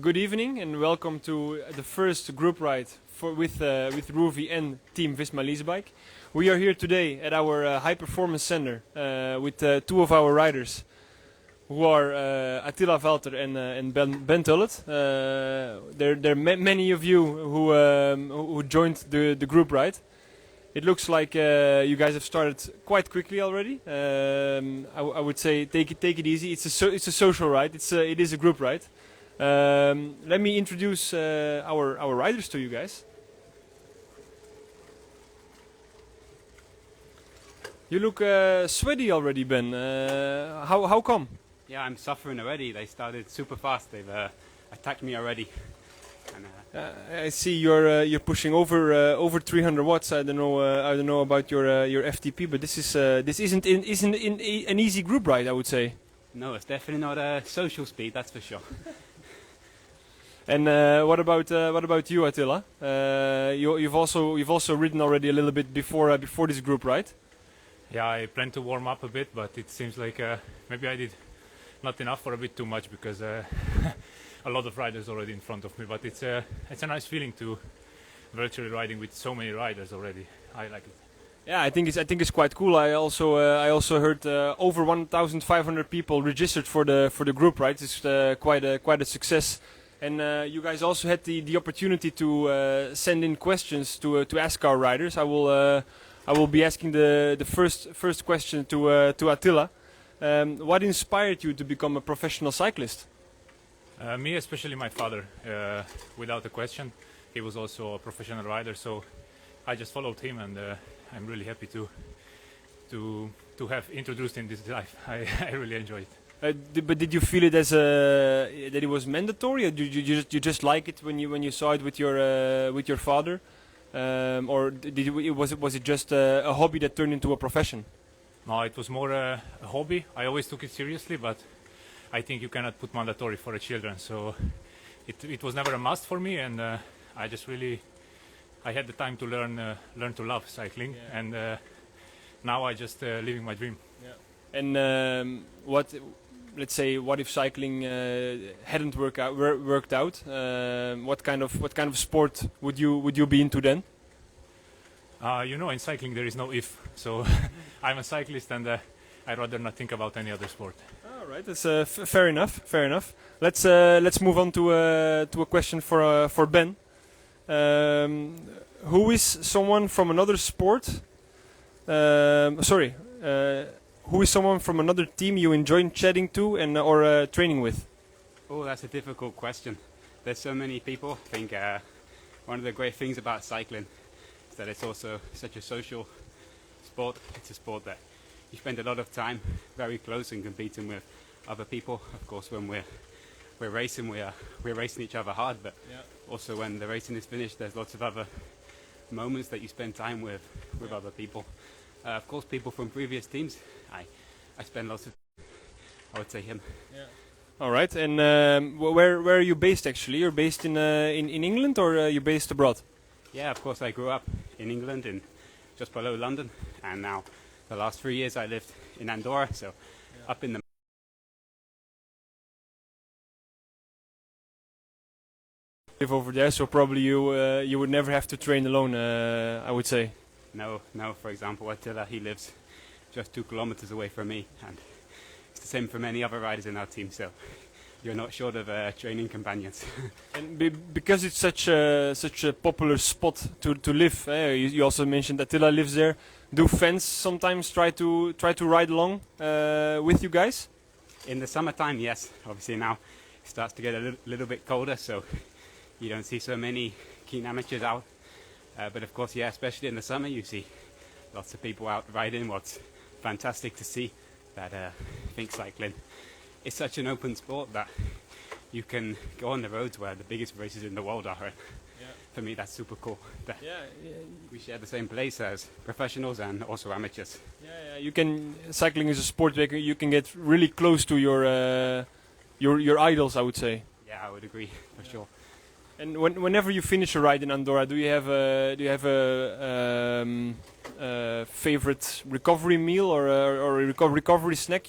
Good evening and welcome to the first group ride with ROUVY and Team Visma Lease bike. We are here today at our high performance center with two of our riders, who are Attila, Valter and Ben Tulett. There are many of you who joined the group ride. It looks like you guys have started quite quickly already. I would say take it easy. It's a social ride. It is a group ride. Let me introduce our riders to you guys. You look sweaty already, Ben. How come? Yeah, I'm suffering already. They started super fast. They've attacked me already. And, I see you're pushing over 300 watts. I don't know about your FTP, but this isn't an easy group ride, I would say. No, it's definitely not a social speed. That's for sure. And what about you, Attila? You've also ridden already a little bit before this group ride. Yeah, I plan to warm up a bit, but it seems like maybe I did not enough or a bit too much because a lot of riders already in front of me. But it's a nice feeling to virtually riding with so many riders already. I like it. Yeah, I think it's quite cool. I also heard over 1,500 people registered for the group ride. It's quite a success. And you guys also had the opportunity to send in questions to ask our riders. I will be asking the first question to Attila. What inspired you to become a professional cyclist? Me, especially my father. Without a question, he was also a professional rider, so I just followed him, and I'm really happy to have introduced in this life. I really enjoyed it. But did you feel it as that it was mandatory, or did you just like it when you saw it with your father, or was it just a hobby that turned into a profession? No, it was more a hobby. I always took it seriously, but I think you cannot put mandatory for the children. So it was never a must for me, and I had the time to learn to love cycling, yeah. And now I just living my dream. Yeah. And let's say, what if cycling hadn't worked out? What kind of sport would you be into then? In cycling there is no if. So I'm a cyclist, and I'd rather not think about any other sport. All right, that's fair enough. Fair enough. Let's move on to a question for Ben. Who is someone from another sport? Who is someone from another team you enjoy chatting to and or training with? Oh, that's a difficult question. There's so many people. I think one of the great things about cycling is that it's also such a social sport. It's a sport that you spend a lot of time very close and competing with other people. Of course, when we're racing, we're racing each other hard, but yeah. Also when the racing is finished, there's lots of other moments that you spend time with yeah. Other people. Of course, people from previous teams. I spend lots of. I would say him. Yeah. All right, and where are you based actually? You're based in England, or you're based abroad? Yeah, of course. I grew up in England, in just below London, and now the last 3 years I lived in Andorra, so yeah. Up in the. Live over there, so probably you would never have to train alone. I would say. No. For example, Attila, he lives just 2 kilometers away from me, and it's the same for many other riders in our team. So you're not short of training companions. And because it's such a popular spot to live, you also mentioned Attila lives there. Do fans sometimes try to ride along with you guys? In the summertime, yes. Obviously now it starts to get a little bit colder, so you don't see so many keen amateurs out. But of course, yeah, especially in the summer, you see lots of people out riding. What's fantastic to see that I think cycling is such an open sport that you can go on the roads where the biggest races in the world are. And yeah. For me, that's super cool. We share the same place as professionals and also amateurs. Yeah. Cycling is a sport where you can get really close to your idols, I would say. Yeah, I would agree for sure. And whenever you finish a ride in Andorra, do you have a favorite recovery meal or a recovery snack?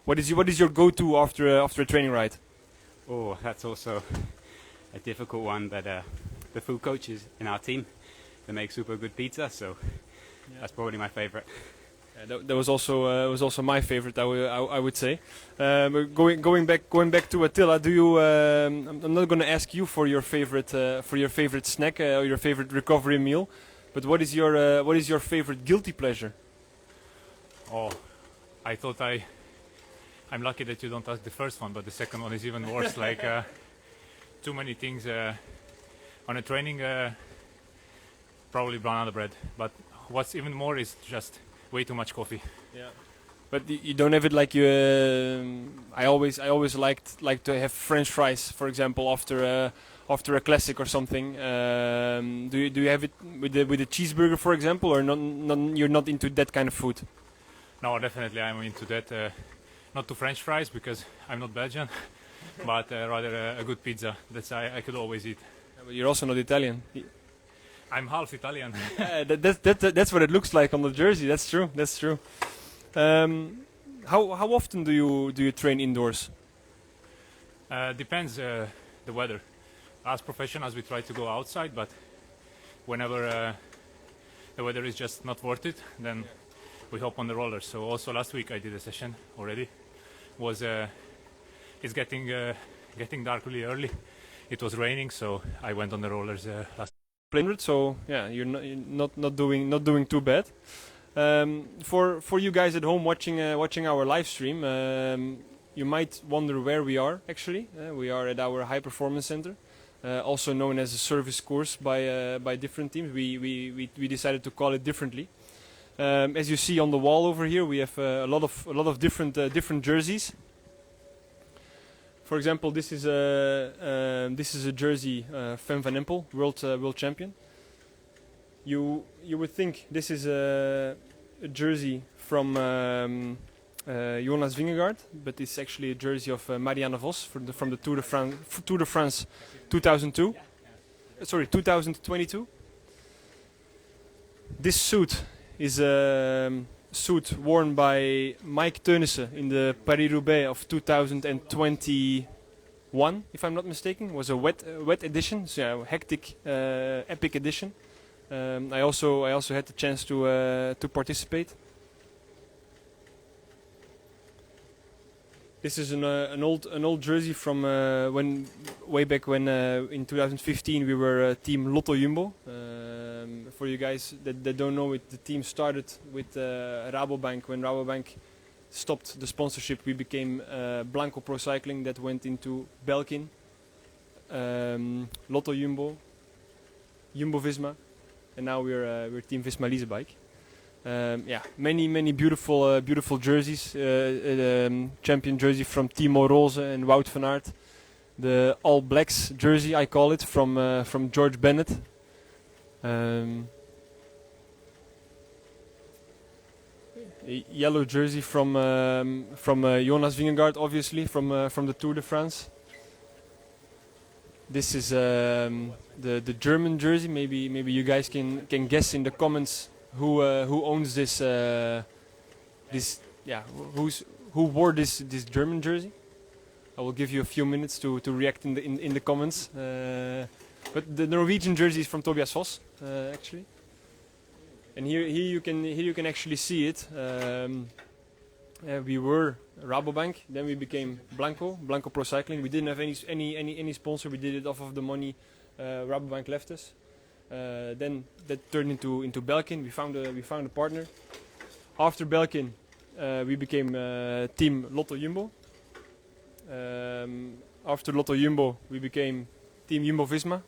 What is your go-to after a training ride? Oh, that's also a difficult one. That the food coaches in our team, they make super good pizza, so that's probably my favorite. Yeah, that was also my favorite. I would say. But going back to Attila. Do you? I'm not going to ask you for your favorite snack or your favorite recovery meal, but what is your favorite guilty pleasure? Oh, I thought I'm lucky that you don't ask the first one, but the second one is even worse. Like too many things on a training. Probably banana bread, but what's even more is just way too much coffee. Yeah. But you don't have it like you. I always like to have French fries, for example, after a classic or something. Do you have it with a cheeseburger, for example, or you're not into that kind of food? No, definitely I'm into that. Not to French fries because I'm not Belgian, but rather a good pizza. I could always eat. Yeah, but you're also not Italian. I'm half Italian. That's what it looks like on the jersey. That's true. That's true. How often do you train indoors? Depends the weather. As professionals, we try to go outside, but whenever the weather is just not worth it, then we hop on the rollers. So also last week I did a session already. It's getting dark really early. It was raining, so I went on the rollers last. So yeah, you're not doing too bad. For you guys at home watching our live stream, you might wonder where we are actually. We are at our high performance center, also known as a service course by different teams. We decided to call it differently. As you see on the wall over here, we have a lot of different jerseys. For example, this is a jersey, Fem van Empel, world champion. You would think this is a jersey from Jonas Vingegaard, but it's actually a jersey of Marianne Vos from the Tour de France 2002. Sorry, 2022. This suit is a suit worn by Mike Teunissen in the Paris-Roubaix of 2021, if I'm not mistaken. It was a wet edition, so yeah, hectic, epic edition. I also had the chance to participate. This is an old jersey from way back when in 2015 we were team Lotto Jumbo. For you guys that don't know it, the team started with Rabobank. When Rabobank stopped the sponsorship, we became Blanco Pro Cycling, that went into Belkin, Lotto Jumbo, Jumbo Visma, and now we're team Visma Lease Bike. Yeah, many beautiful jerseys. Champion jersey from Timo Roze and Wout van Aert. The All Blacks jersey, I call it, from George Bennett. A yellow jersey from Jonas Vingegaard, obviously from the Tour de France. This is the German jersey. Maybe you guys can guess in the comments who owns this. Who wore this German jersey? I will give you a few minutes to react in the comments. But the Norwegian jersey is from Tobias Vos, actually. And here you can actually see it. We were Rabobank, then we became Blanco Pro Cycling. We didn't have any sponsor. We did it off of the money Rabobank left us. Then that turned into Belkin. We found a partner. After Belkin, we became team Lotto Jumbo. After Lotto Jumbo, we became team Jumbo Visma.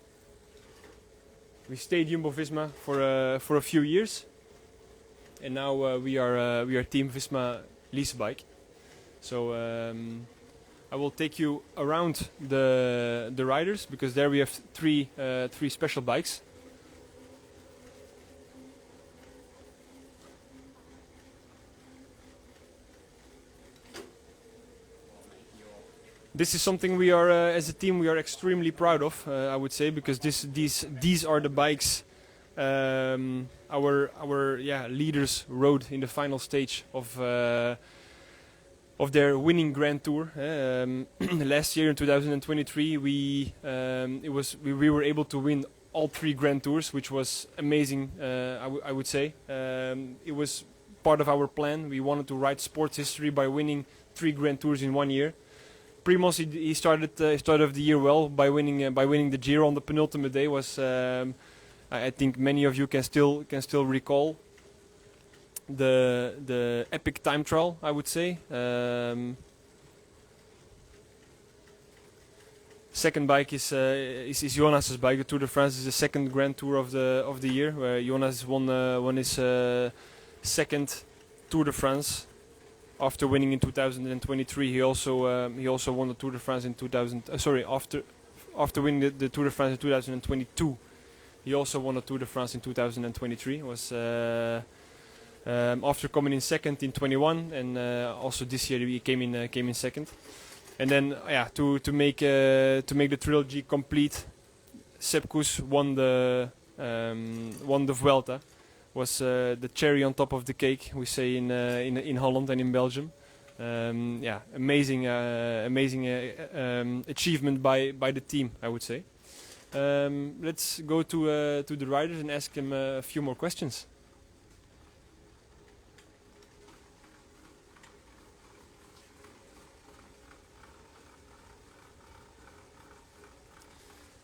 We stayed Jumbo Visma for a few years, and now we are team Visma Lease Bike. So I will take you around the riders, because there we have three special bikes. This is something we are, as a team, we are extremely proud of. I would say, because these are the bikes our leaders rode in the final stage of of their winning Grand Tour. Last year in 2023, we were able to win all 3 Grand Tours, which was amazing. I would say it was part of our plan. We wanted to write sports history by winning 3 Grand Tours in 1 year. Primoz, he started of the year well by winning the Giro on the penultimate day. Was I think many of you can still recall the epic time trial, I would say. Second bike is Jonas's bike. The Tour de France is the second Grand Tour of the year, where Jonas won his second Tour de France after winning in 2023. He also won the Tour de France in 2000. After winning the Tour de France in 2022, he also won the Tour de France in 2023. It was after coming in second in 21, and also this year he came in second. And then to make the trilogy complete, Sepp Kuss won the Vuelta. Was the cherry on top of the cake, we say in Holland and in Belgium. Amazing achievement by the team, I would say. Let's go to the riders and ask them a few more questions.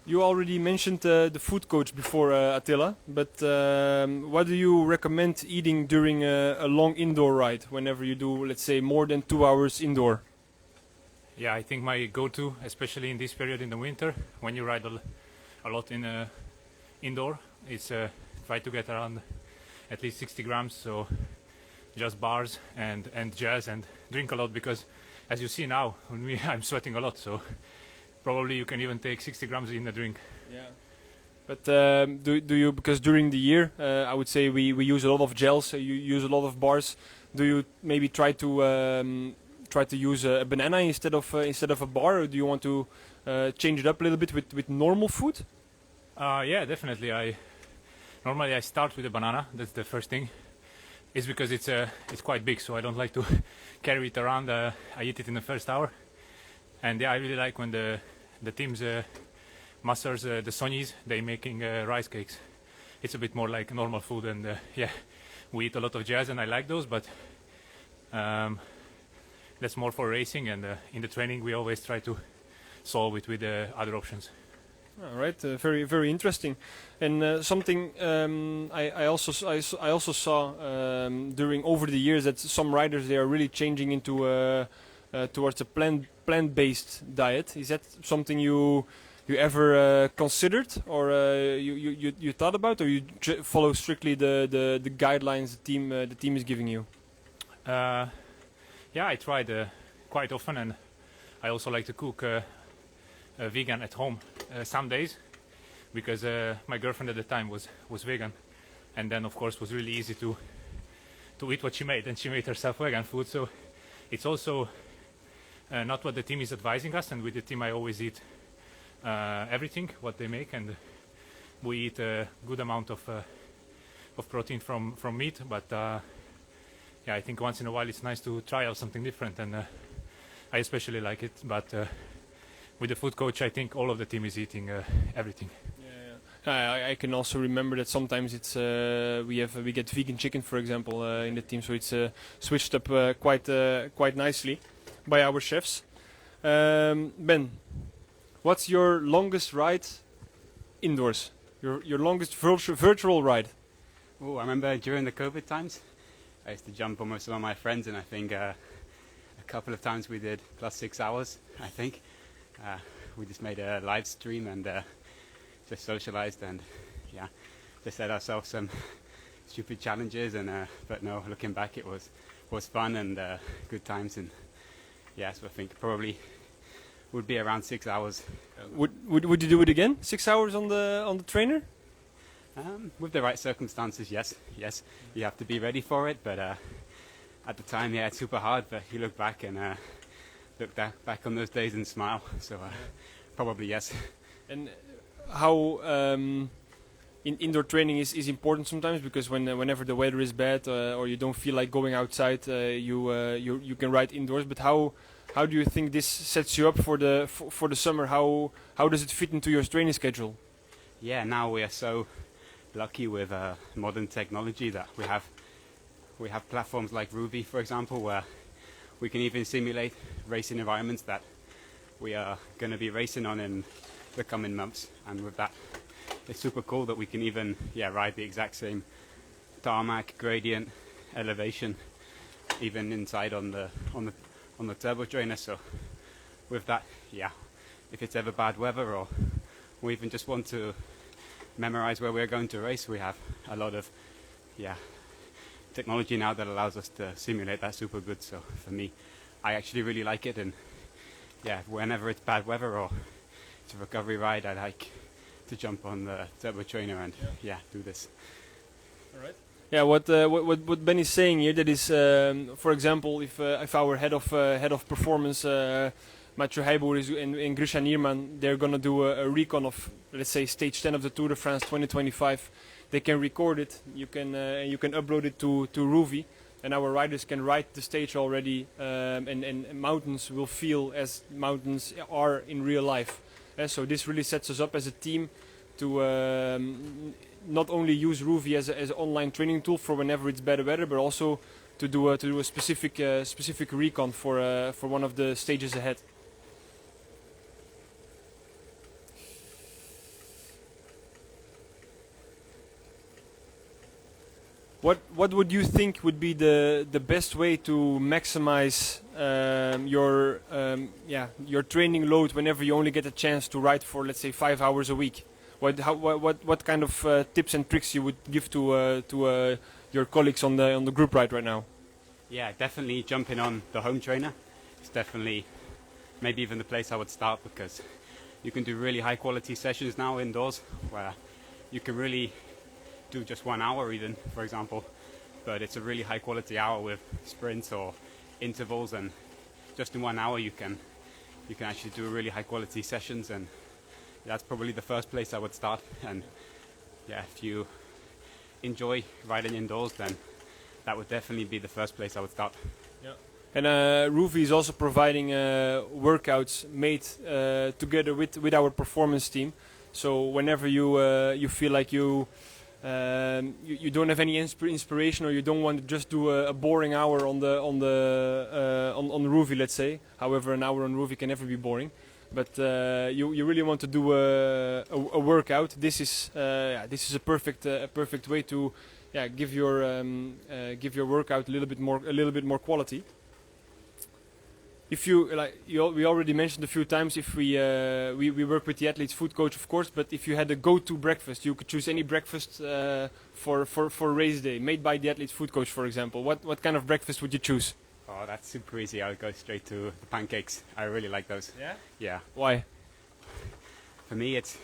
You already mentioned the food coach before, Attila, but what do you recommend eating during a long indoor ride, whenever you do, let's say, more than 2 hours indoor? Yeah, I think my go-to, especially in this period in the winter, when you ride a lot in indoor, is try to get around at least 60 grams, so just bars and jazz, and drink a lot, because as you see now, I'm sweating a lot, so probably you can even take 60 grams in a drink. Yeah. But do you, because during the year, I would say we use a lot of gels, you use a lot of bars. Do you maybe try to use a banana instead of a bar, or do you want to change it up a little bit with normal food? Yeah, definitely. Normally I start with a banana. That's the first thing. It's because it's quite big, so I don't like to carry it around. I eat it in the first hour. And yeah, I really like when the team's masters, the Sonnies, they making rice cakes. It's a bit more like normal food, and we eat a lot of jazz, and I like those, but that's more for racing, and in the training we always try to solve it with other options. All right, very very interesting, and something I also saw during over the years that some riders, they are really changing into towards a plant-based diet. Is that something you ever considered, or you thought about, or you follow strictly the guidelines the team is giving you? Yeah, I tried quite often, and I also like to cook vegan at home some days, because my girlfriend at the time was vegan, and then of course it was really easy to eat what she made, and she made herself vegan food. So it's also not what the team is advising us, and with the team I always eat everything what they make, and we eat a good amount of protein from meat, but yeah, I think once in a while it's nice to try out something different, and I especially like it. But with the food coach, I think all of the team is eating everything. I can also remember that sometimes it's we get vegan chicken, for example, in the team, so it's switched up quite nicely by our chefs. Ben, what's your longest ride indoors? Your longest virtual ride? Oh, I remember during the COVID times, I used to jump almost with my friends, and I think a couple of times we did +6 hours, I think. We just made a live stream and just socialized, and yeah, just set ourselves some stupid challenges, and but no, looking back, it was fun and good times, and yeah, so I think probably would be around 6 hours. Would you do it again? 6 hours on the trainer? With the right circumstances, yes. You have to be ready for it, but at the time, yeah, it's super hard. But you look back and look back on those days and smile. So probably yes. And how indoor training is important sometimes, because whenever the weather is bad or you don't feel like going outside, you can ride indoors. But how do you think this sets you up for the summer? How does it fit into your training schedule? Yeah, now we are so lucky with modern technology that we have platforms like ROUVY, for example, where we can even simulate racing environments that we are going to be racing on in the coming months. And with that, it's super cool that we can even ride the exact same tarmac, gradient, elevation, even inside on the turbo trainer. So with that, if it's ever bad weather, or we even just want to memorize where we're going to race, we have a lot of technology now that allows us to simulate that super good. So for me, I actually really like it, and whenever it's bad weather or it's a recovery ride, I like to jump on the turbo trainer and do this. All right. Yeah, what Ben is saying here, that is, for example, if our head of performance, Mathieu Heijboer and Grisha Nierman, they're gonna do a recon of, let's say, stage 10 of the Tour de France 2025. They can record it. You can upload it to ROUVY, and our riders can ride the stage already, and mountains will feel as mountains are in real life. So this really sets us up as a team to not only use ROUVY as an online training tool for whenever it's better weather, but also to do a specific recon for one of the stages ahead. What would you think would be the best way to maximize your training load whenever you only get a chance to ride for, let's say, 5 hours a week? What kind of tips and tricks you would give to your colleagues on the group ride right now? Yeah, definitely jumping on the home trainer. It's definitely maybe even the place I would start, because you can do really high quality sessions now indoors where you can really do just 1 hour even, for example, but it's a really high quality hour with sprints or intervals, and just in 1 hour you can actually do really high quality sessions, and that's probably the first place I would start. And if you enjoy riding indoors, then that would definitely be the first place I would start. Yeah. And ROUVY is also providing workouts made together with our performance team. So whenever you feel like you don't have any inspiration, or you don't want to just do a boring hour on ROUVY, let's say. However, an hour on ROUVY can never be boring. But you really want to do a workout. This is a perfect way to give your workout a little bit more quality. If we already mentioned a few times, if we work with the athlete's food coach, of course. But if you had a go-to breakfast, you could choose any breakfast for race day, made by the athlete's food coach, for example. What kind of breakfast would you choose? Oh, that's super easy. I would go straight to the pancakes. I really like those. Yeah? Yeah. Why? For me, it's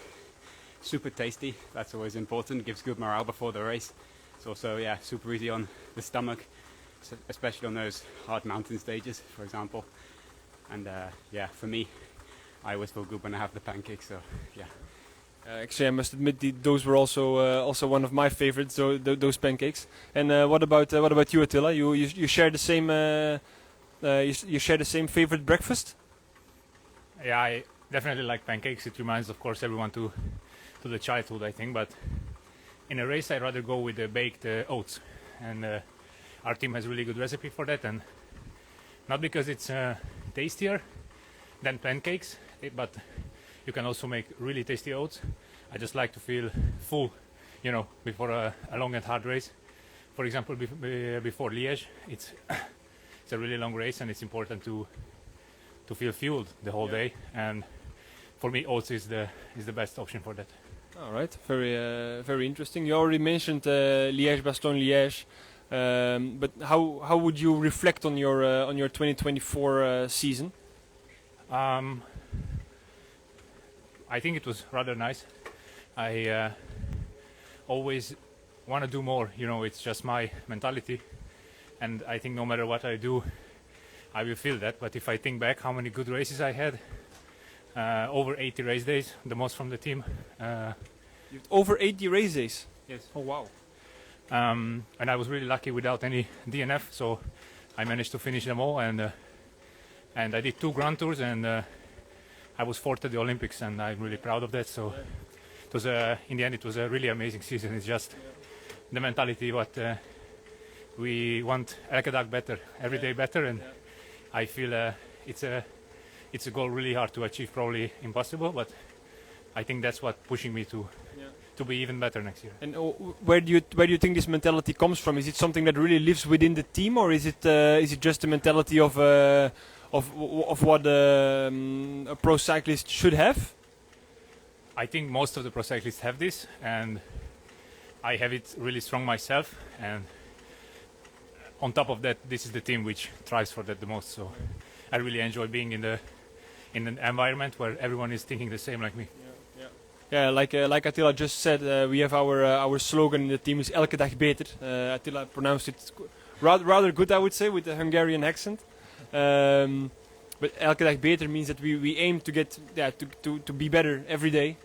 super tasty. That's always important. Gives good morale before the race. It's also, super easy on the stomach, especially on those hard mountain stages, for example. And for me, I always feel good when I have the pancakes. So actually, I must admit those were also one of my favorites. So those pancakes. And what about you, Attila? You share the same you share the same favorite breakfast? Yeah, I definitely like pancakes. It reminds, of course, everyone to the childhood, I think. But in a race, I'd rather go with the baked oats, and our team has a really good recipe for that. And not because it's tastier than pancakes, but you can also make really tasty oats. I just like to feel full, before a long and hard race. For example, before Liège, it's a really long race, and it's important to feel fueled the whole day. And for me, oats is the best option for that. All right, very interesting. You already mentioned Liège-Bastogne-Liège, but how would you reflect on your 2024 season? I think it was rather nice. I always want to do more. It's just my mentality, and I think no matter what I do, I will feel that. But if I think back how many good races I had, over 80 race days, the most from the team. Over 80 race days. Yes. Oh wow. And I was really lucky without any DNF, so I managed to finish them all. And I did 2 Grand Tours, and I was 4th at the Olympics, and I'm really proud of that. So it was in the end, it was a really amazing season. It's just the mentality what we want elke dag better, every day better, and I feel it's a goal really hard to achieve, probably impossible, but I think that's what pushing me to be even better next year. And where do you think this mentality comes from? Is it something that really lives within the team, or is it just the mentality of what a pro cyclist should have? I think most of the pro cyclists have this, and I have it really strong myself. And on top of that, this is the team which thrives for that the most. So I really enjoy being in an environment where everyone is thinking the same like me. Yeah, like Attila just said, we have our slogan in the team is elke dag beter. Attila pronounced it rather good, I would say, with the Hungarian accent. But elke dag beter means that we aim to get to be better every day.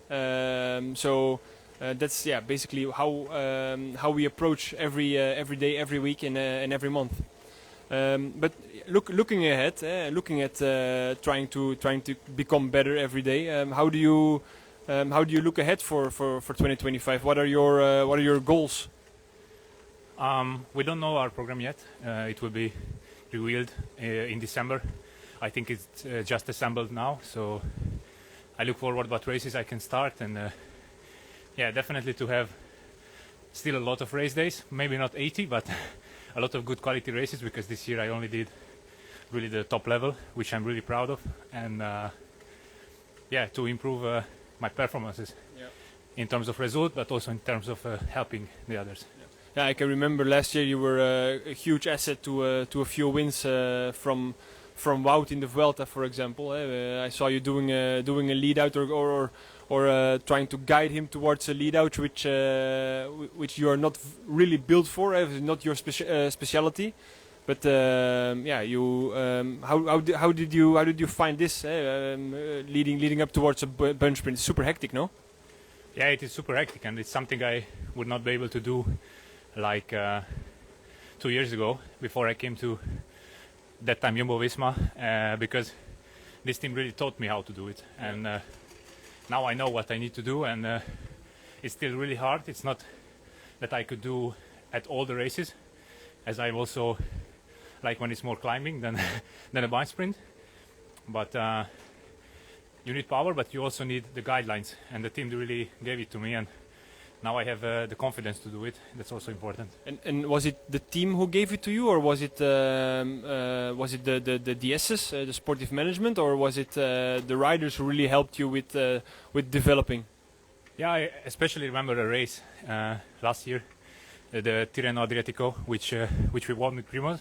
So that's basically how we approach every day, every week, and every month. But looking ahead, looking at trying to become better every day. How do you look ahead for 2025? What are your goals? We don't know our program yet. It will be revealed in December. I think it's just assembled now, so I look forward what races I can start, and definitely to have still a lot of race days. Maybe not 80, but a lot of good quality races, because this year I only did really the top level, which I'm really proud of, and to improve my performances in terms of result, but also in terms of helping the others. Yeah, I can remember last year you were a huge asset to a few wins from Wout in the Vuelta, for example. I saw you doing a lead out or trying to guide him towards a lead out, which you are not really built for, not your specialty. But how did you find this leading up towards a bunch sprint? It's super hectic, no? Yeah, it is super hectic, and it's something I would not be able to do like 2 years ago, before I came to that time Jumbo Visma, because this team really taught me how to do it, and now I know what I need to do, and it's still really hard. It's not that I could do at all the races, as I also like when it's more climbing than a bind sprint, but you need power, but you also need the guidelines, and the team really gave it to me, and now I have the confidence to do it. That's also important. And was it the team who gave it to you, or was it the DS's, the sportive management, or was it the riders who really helped you with developing? Yeah, I especially remember a race last year, the Tirreno Adriatico, which we won with Primoz,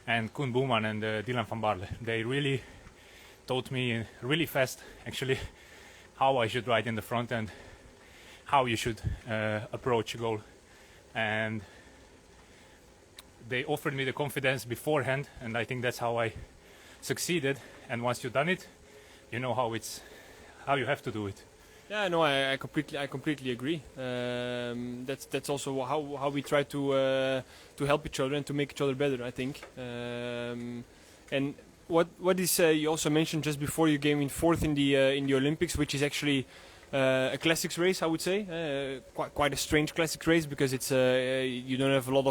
and Koen Boeman and Dylan van Baarle. They really taught me really fast, actually, how I should ride in the front and how you should approach a goal. And they offered me the confidence beforehand, and I think that's how I succeeded. And once you've done it, you know how you have to do it. Yeah, no, I completely agree. That's also how we try to help each other and to make each other better, I think. And what is you also mentioned just before you came in 4th in the Olympics, which is actually a classics race, I would say. Quite a strange classics race, because it's you don't have a lot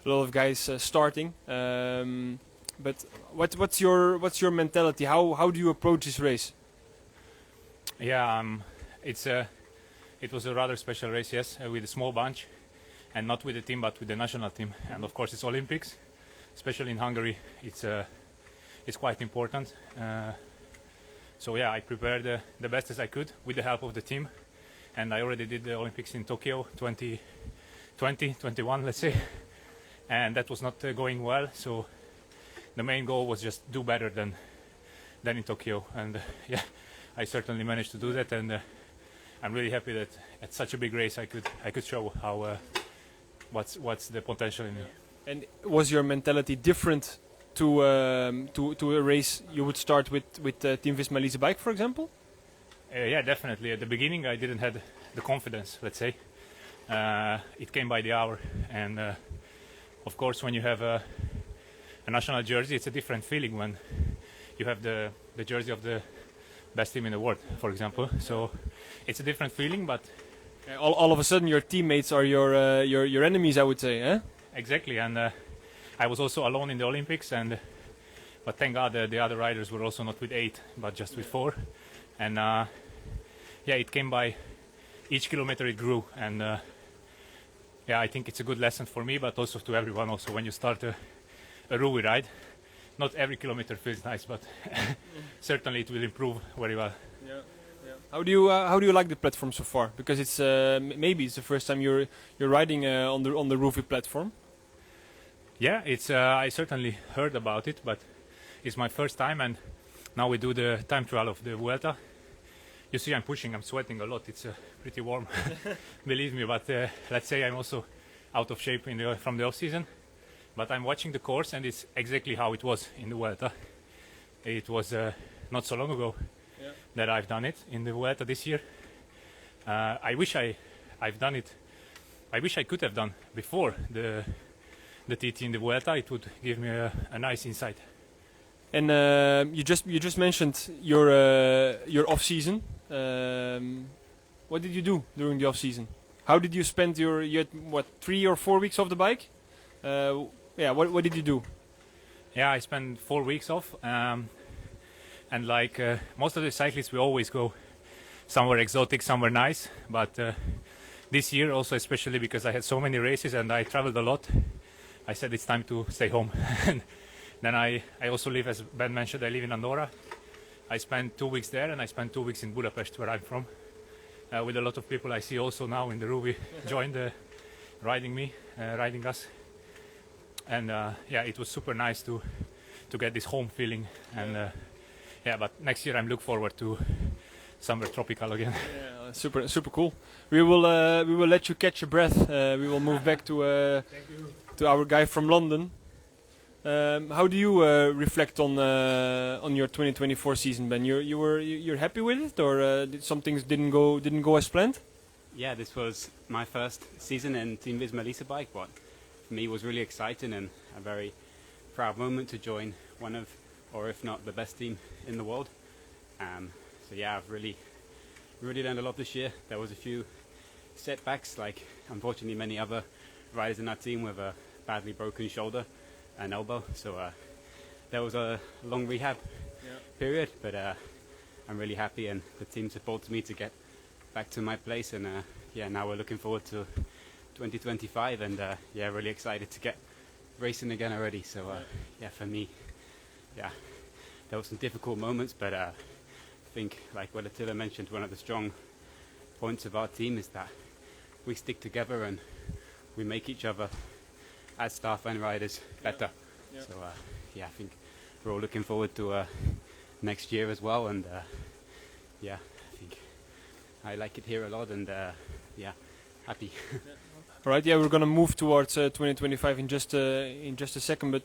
of guys starting. But what's your mentality? How do you approach this race? Yeah, it was a rather special race, yes, with a small bunch, and not with the team, but with the national team. And of course, it's Olympics, especially in Hungary. It's quite important. So yeah, I prepared the best as I could with the help of the team, and I already did the Olympics in Tokyo 2021, let's say, and that was not going well. So the main goal was just do better than in Tokyo, and I certainly managed to do that, and I'm really happy that at such a big race I could show how what's the potential in me. And was your mentality different to a race you would start with Team Visma Lease bike, for example? Yeah, definitely. At the beginning, I didn't have the confidence. Let's say it came by the hour, and of course, when you have a national jersey, it's a different feeling when you have the jersey of the best team in the world, for example. So it's a different feeling, but all of a sudden your teammates are your enemies, I would say, eh? exactly. And I was also alone in the Olympics, but thank God the other riders were also not with 8, but just with 4. And yeah, it came by each kilometer it grew, and yeah, I think it's a good lesson for me, but also to everyone. Also, when you start a ROUVY ride, not every kilometer feels nice, but certainly it will improve very well. Yeah, yeah. How do you like the platform so far? Because it's maybe it's the first time you're riding on the ROUVY platform. Yeah, it's I certainly heard about it, but it's my first time, and now we do the time trial of the Vuelta. You see, I'm pushing, I'm sweating a lot. It's pretty warm, believe me. But let's say I'm also out of shape from the off season. But I'm watching the course, and it's exactly how it was in the Vuelta. It was not so long ago that I've done it in the Vuelta this year. I wish I've done it. I wish I could have done before the TT in the Vuelta. It would give me a nice insight. And you just mentioned your off season. What did you do during the off season? How did you spend you had what 3 or 4 weeks off the bike? Yeah, what did you do? Yeah, I spent 4 weeks off, and like most of the cyclists, we always go somewhere exotic, somewhere nice. But this year, also especially because I had so many races and I traveled a lot, I said it's time to stay home. Then I also live, as Ben mentioned, I live in Andorra. I spent 2 weeks there, and I spent 2 weeks in Budapest, where I'm from, with a lot of people I see also now in the ROUVY joined riding us. And yeah, it was super nice to get this home feeling. And yeah, but next year I'm looking forward to somewhere tropical again. Yeah, super cool. We will let you catch your breath. We will move back to our guy from London. How do you reflect on your 2024 season, Ben? You're happy with it, or some things didn't go as planned? Yeah, this was my first season in Team Visma Lease bike. What for me was really exciting and a very proud moment to join one of, or if not the best team in the world. So yeah, I've really learned a lot this year. There was a few setbacks, like unfortunately many other riders in our team with a badly broken shoulder and elbow. So there was a long rehab period, but I'm really happy, and the team supports me to get back to my place. And yeah, now we're looking forward to 2025, and yeah, really excited to get racing again already. So yeah, for me, yeah, there were some difficult moments, but I think, like what Attila mentioned, one of the strong points of our team is that we stick together and we make each other as staff and riders better. Yeah. So yeah, I think we're all looking forward to next year as well, and yeah, I think I like it here a lot, and yeah, happy. All right, yeah, we're gonna move towards 2025 in just a second, but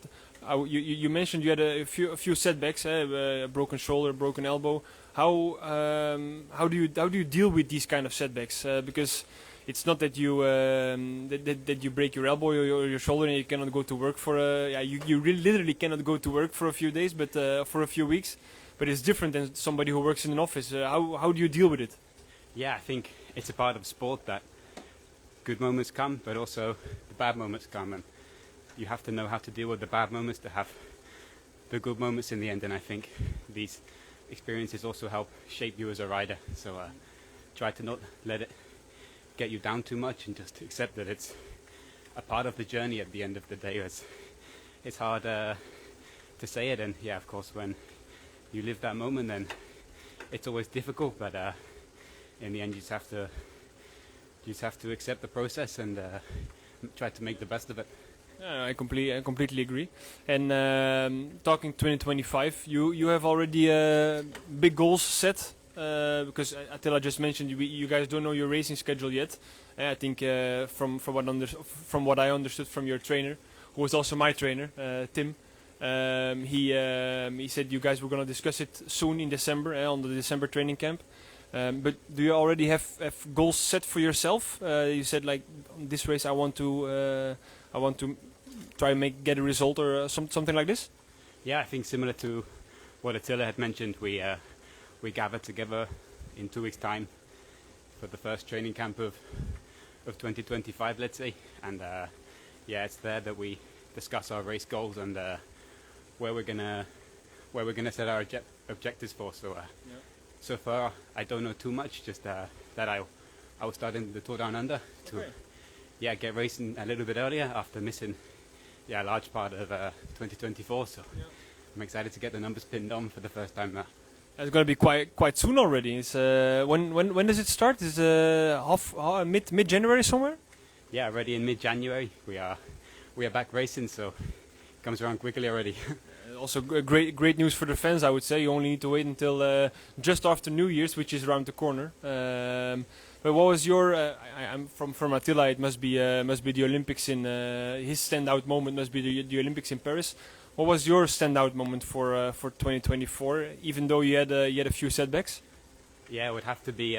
you mentioned you had a few setbacks, a broken shoulder, broken elbow. How do you deal with these kind of setbacks? Because it's not that you that you break your elbow or your shoulder and you cannot go to work for you really literally cannot go to work for a few days, but for a few weeks. But it's different than somebody who works in an office. How do you deal with it? Yeah, I think it's a part of sport that good moments come, but also the bad moments come, and you have to know how to deal with the bad moments to have the good moments in the end. And I think these experiences also help shape you as a rider. So try to not let it get you down too much, and just accept that it's a part of the journey at the end of the day. It's hard to say it, and yeah, of course, when you live that moment, then it's always difficult, but in the end you just have to accept the process and try to make the best of it. I completely agree. And talking 2025, you have already big goals set. Because Attila just mentioned you guys don't know your racing schedule yet. I think from what I understood from your trainer, who was also my trainer, Tim, he said you guys were going to discuss it soon in December on the December training camp. But do you already have goals set for yourself? You said like this race I want to try and get a result or something like this. Yeah, I think similar to what Attila had mentioned, we gather together in 2 weeks' time for the first training camp of 2025, let's say, and yeah, it's there that we discuss our race goals and where we're gonna set our objectives for. So so far I don't know too much, just that I was starting the Tour Down Under to get racing a little bit earlier after missing a large part of 2024. So I'm excited to get the numbers pinned on for the first time now. It's going to be quite soon already. It's when does it start? Is mid January somewhere? Yeah, already in mid-January. We are back racing, so it comes around quickly already. Also great news for the fans, I would say. You only need to wait until just after New Year's, which is around the corner. But what was your? I'm from Attila. It must be the Olympics in his standout moment. Must be the Olympics in Paris. What was your standout moment for 2024? Even though you had a few setbacks. Yeah, it would have to be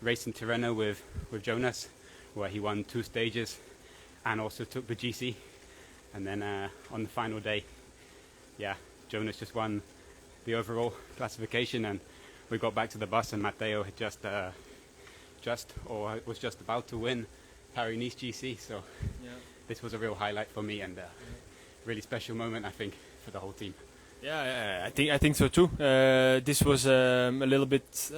racing Tirreno with Jonas, where he won 2 stages and also took the GC. And then on the final day, Jonas just won the overall classification, and we got back to the bus and Matteo had was just about to win Paris-Nice GC. So this was a real highlight for me and really special moment, I think, for the whole team. Yeah, I think so too. This was a little bit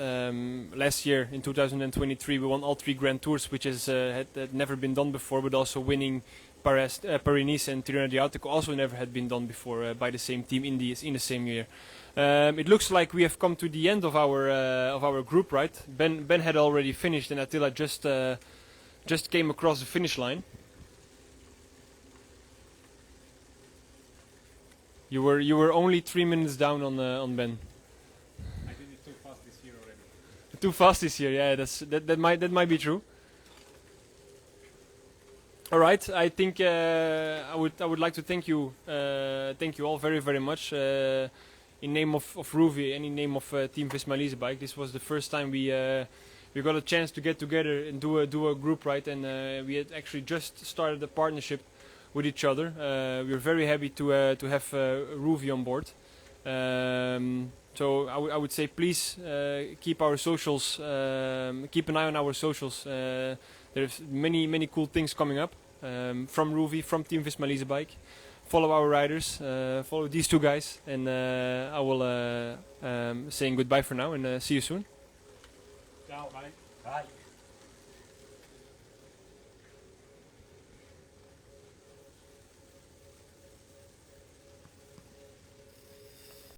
last year in 2023. We won all 3 Grand Tours, which had never been done before. But also winning Paris-Nice and Tirreno Adriatico also never had been done before by the same team in the same year. It looks like we have come to the end of our group, right? Ben had already finished, and Attila just came across the finish line. You were only 3 minutes down on Ben. I did it too fast this year already. Too fast this year, yeah. That might be true. All right, I think I would like to thank you all very much in name of ROUVY and in name of Team Visma Lease Bike. This was the first time we got a chance to get together and do a group ride, and we had actually just started a partnership with each other. We are very happy to have ROUVY on board. So I would say please keep our socials, keep an eye on our socials. There's many cool things coming up from ROUVY, from Team Visma Lease Bike. Follow our riders, follow these 2 guys, and I will saying goodbye for now and see you soon.